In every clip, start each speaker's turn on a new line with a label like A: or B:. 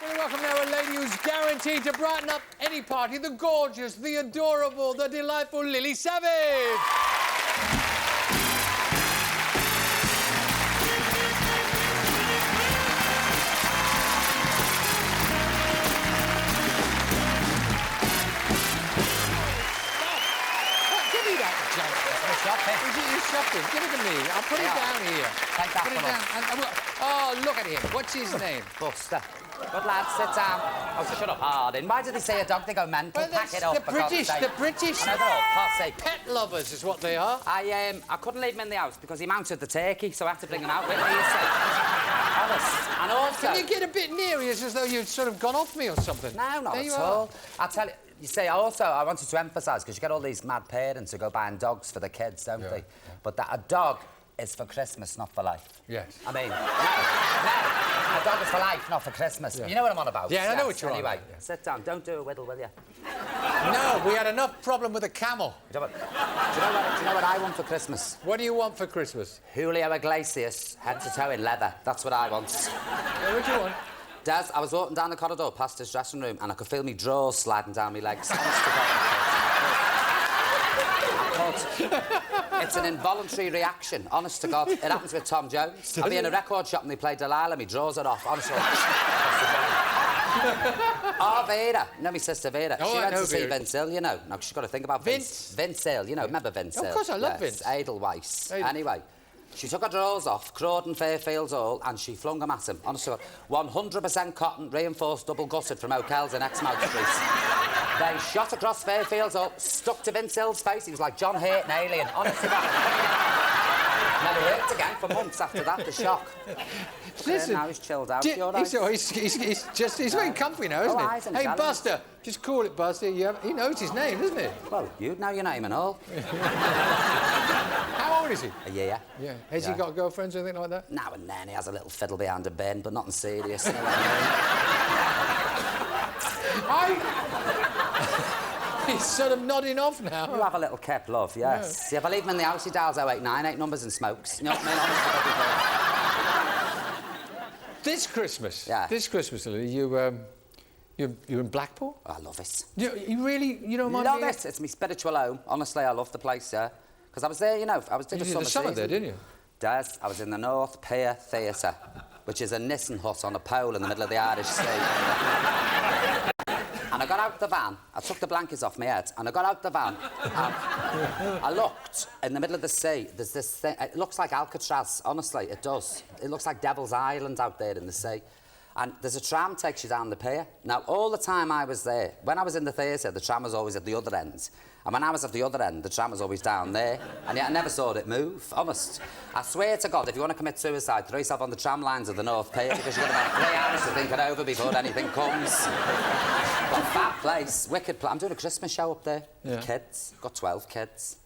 A: Really welcome now a lady who's guaranteed to brighten up any party, the gorgeous, the adorable, the delightful Lily Savage. Give me that junk.
B: Shopping.
A: You're shopping. Give it to me. I'll put it down here.
B: Take that
A: Put it down. Oh, look at him. What's his name?
B: Buster. Good lad, sit down. Oh, shut up, Hardin. Why did they say a dog? They go mental.
A: Well,
B: Pack it up.
A: The British.
B: I know they're all posse.
A: Pet lovers is what they are.
B: I couldn't leave him in the house because he mounted the turkey, so I had to bring him out with me, you see. Honest. And also...
A: Can you get a bit near? It's as though you'd sort of gone off me or something.
B: No, not at all. I'll tell you... You see, I wanted to emphasise, because you get all these mad parents who go buying dogs for the kids, don't they? Yeah. But that a dog is for Christmas, not for life.
A: Yes.
B: I mean, no, a dog is for life, not for Christmas. Yeah. You know what I'm on about?
A: Yeah, I know what you're on about.
B: Anyway, sit down. Don't do a whittle, will you?
A: No, we had enough problem with a camel.
B: Do you know what I want for Christmas?
A: What do you want for Christmas?
B: Julio Iglesias, head to toe in leather. That's what I want.
A: Yeah, what do you want?
B: Des, I was walking down the corridor past his dressing room and I could feel me drawers sliding down my legs. Honest to God. It's an involuntary reaction, honest to God. It happens with Tom Jones. I'll be in a record shop and they play Delilah, me drawers are off, honestly. Oh, Vera. You know my sister Vera.
A: Oh,
B: she went to see
A: Vera.
B: Vince Hill, you know. Now, she's got to think about
A: Vince?
B: Vince Hill, you know, remember Vince Hill?
A: Of course, I love Vince.
B: Edelweiss. Anyway. She took her drawers off, Crawdon Fairfields Hall, and she flung them at him. Honestly, 100% cotton, reinforced, double-gutted from hotels in Exmouth Street. They shot across Fairfields Hall, stuck to Vince Hill's face. He was like John Hurt, an alien. Honestly, never worked again for months after that, the shock.
A: Listen,
B: now he's chilled out. You're right.
A: He's very comfy now, isn't he? Hey, Buster, just call it Buster. He knows his name, doesn't he?
B: Well, you'd know your name and all.
A: How old is he?
B: A year.
A: Yeah. Has he got girlfriends or anything like that?
B: Now and then he has a little fiddle behind a bend, but nothing serious.
A: He's sort of nodding off now.
B: You have a little kept love, yes. Yeah. See, if I leave him in the house, he dials 0898 numbers and smokes. You know what I mean? Honestly,
A: this Christmas, Lily, you're in Blackpool?
B: I love it.
A: You don't mind
B: Love it. It's my spiritual home. Honestly, I love the place, yeah. Because I was there, you know, I was doing the summer
A: there, didn't you?
B: Des, I was in the North Pier Theatre, which is a Nissen hut on a pole in the middle of the Irish Sea. And I got out the van, I took the blankets off my head, and I got out the van, and I looked in the middle of the sea. There's this thing, it looks like Alcatraz, honestly, it does. It looks like Devil's Island out there in the sea. And there's a tram takes you down the pier. Now, all the time I was there, when I was in the theatre, the tram was always at the other end. And when I was at the other end, the tram was always down there. And yet I never saw it move, honest. I swear to God, if you want to commit suicide, throw yourself on the tram lines of the North Pier because you've got about 3 hours to think it over before anything comes. But fat place, wicked place. I'm doing a Christmas show up there with kids. Got 12 kids.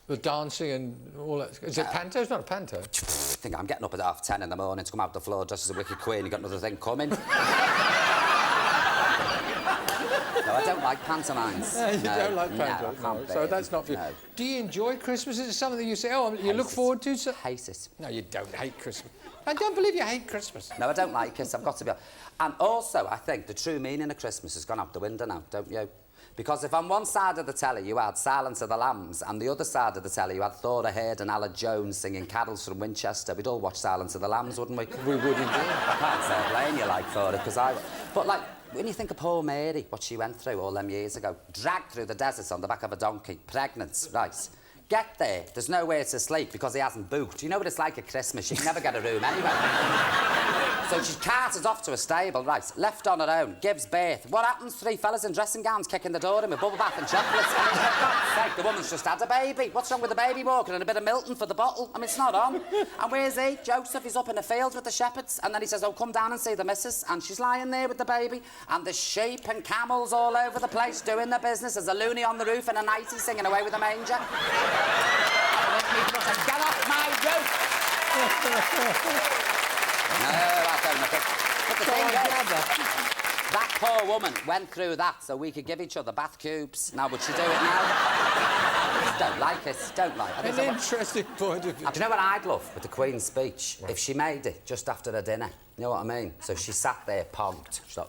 A: The dancing and all that. Is it panto? It's not a panto.
B: I think I'm getting up at 10:30 in the morning to come out the floor dressed as a wicked queen. You've got another thing coming. No, I don't like pantomimes.
A: No, you don't like panto?
B: No,
A: so that's not for you. No. Do you enjoy Christmas? Is it something that you say, you look forward to? So...
B: Hate it.
A: No, you don't hate Christmas. I don't believe you hate Christmas.
B: No, I don't like it. I've got to be... And also, I think the true meaning of Christmas has gone out the window now, don't you? Because if on one side of the telly you had Silence of the Lambs and the other side of the telly you had Thora Heard and Alan Jones singing carols from Winchester, we'd all watch Silence of the Lambs, wouldn't we?
A: We would indeed.
B: I can't say blame you like for it, because I... But, like, when you think of poor Mary, what she went through all them years ago, dragged through the deserts on the back of a donkey, pregnant, right? Get there, there's nowhere to sleep because he hasn't booked. You know what it's like at Christmas, you can never get a room anyway. So she's carted off to a stable, right, left on her own, gives birth. What happens? 3 fellas in dressing gowns kicking the door in with bubble bath and chocolates. I mean, for God's sake, the woman's just had a baby. What's wrong with the baby walker and a bit of Milton for the bottle? I mean, it's not on. And where's he? Joseph, he's up in the field with the shepherds. And then he says, oh, come down and see the missus. And she's lying there with the baby. And there's sheep and camels all over the place doing their business. There's a loony on the roof and a nightie singing away with a manger. Get off my roof! No, I don't know. But the thing is, That poor woman went through that so we could give each other bath cubes. Now, would she do it now? Just don't like it. Don't like it.
A: An interesting point of view.
B: Do you know what I'd love with the Queen's speech? Right. If she made it just after the dinner. You know what I mean? So she sat there, pogged. She's like,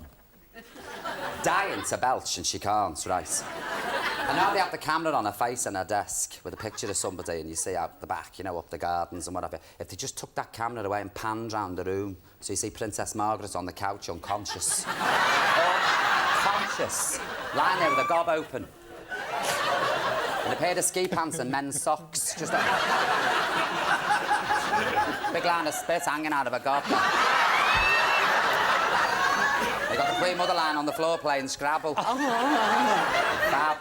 B: dying to belch, and she can't, right? And now they have the camera on her face on her desk with a picture of somebody, and you see out the back, you know, up the gardens and whatever. If they just took that camera away and panned round the room, so you see Princess Margaret on the couch, unconscious. Unconscious. Lying there with a gob open. And a pair of ski pants and men's socks. Just a big line of spit hanging out of a gob. They got the Queen Mother line on the floor playing Scrabble.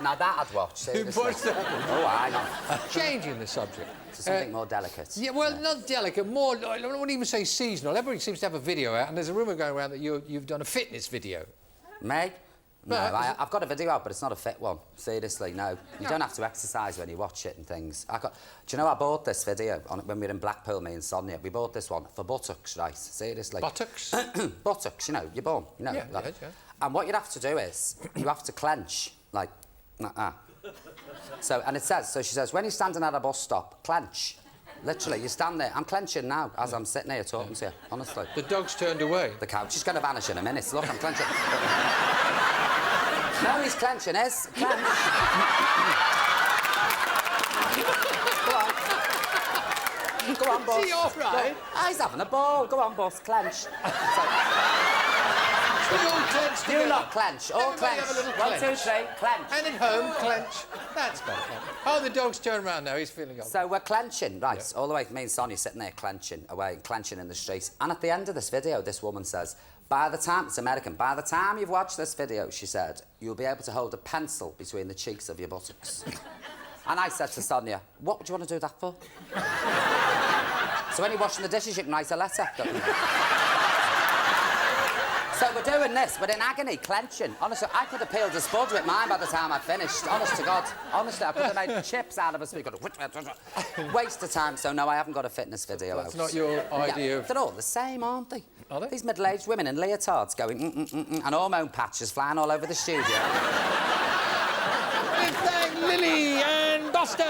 B: Now that I'd watch, seriously.
A: What's that?
B: Oh, I know.
A: Changing the subject.
B: To something more delicate.
A: Yeah, well, not delicate, more, I wouldn't even say seasonal. Everybody seems to have a video out, and there's a rumour going around that you've done a fitness video.
B: Me? No, I've got a video out, but it's not a fit one. Seriously, no. You don't have to exercise when you watch it and things. Do you know I bought this video when we were in Blackpool, me and Sonia? We bought this one for buttocks, right? Seriously.
A: Buttocks?
B: Buttocks, you know, your bum. You know,
A: yeah,
B: like.
A: yeah.
B: And what you have to do is, you have to clench, like, So, and it says, so she says, when you're standing at a bus stop, clench. Literally, you stand there. I'm clenching now as I'm sitting here talking to you, honestly.
A: The dog's turned away.
B: The couch is going to vanish in a minute. Look, I'm clenching. No, he's clenching, is. Clench. Go on, boss.
A: Is he all right?
B: He's having a ball. Go on, boss, clench.
A: We all clench together.
B: You lot clench. All
A: Everybody
B: clench.
A: have a little
B: 1, 2,
A: clench.
B: 3, clench.
A: And at home, clench. That's better. Oh, the dog's turned around now. He's feeling up.
B: So we're clenching, right, all the way. Me and Sonia sitting there clenching away, clenching in the street. And at the end of this video, this woman says, by the time, it's American, by the time you've watched this video, she said, you'll be able to hold a pencil between the cheeks of your buttocks. And I said to Sonia, what would you want to do that for? So when you're washing the dishes, you can write a letter. So we're doing this, we're in agony, clenching. Honestly, I could have peeled a spud with mine by the time I'd finished. Honest to God. Honestly, I could have made chips out of a speaker. Waste of time, so no, I haven't got a fitness video out.
A: That's not your idea of...
B: They're all the same, aren't they?
A: Are they?
B: These middle-aged women in leotards going and hormone patches flying all over the studio.
A: Let's thank Lily and Buster!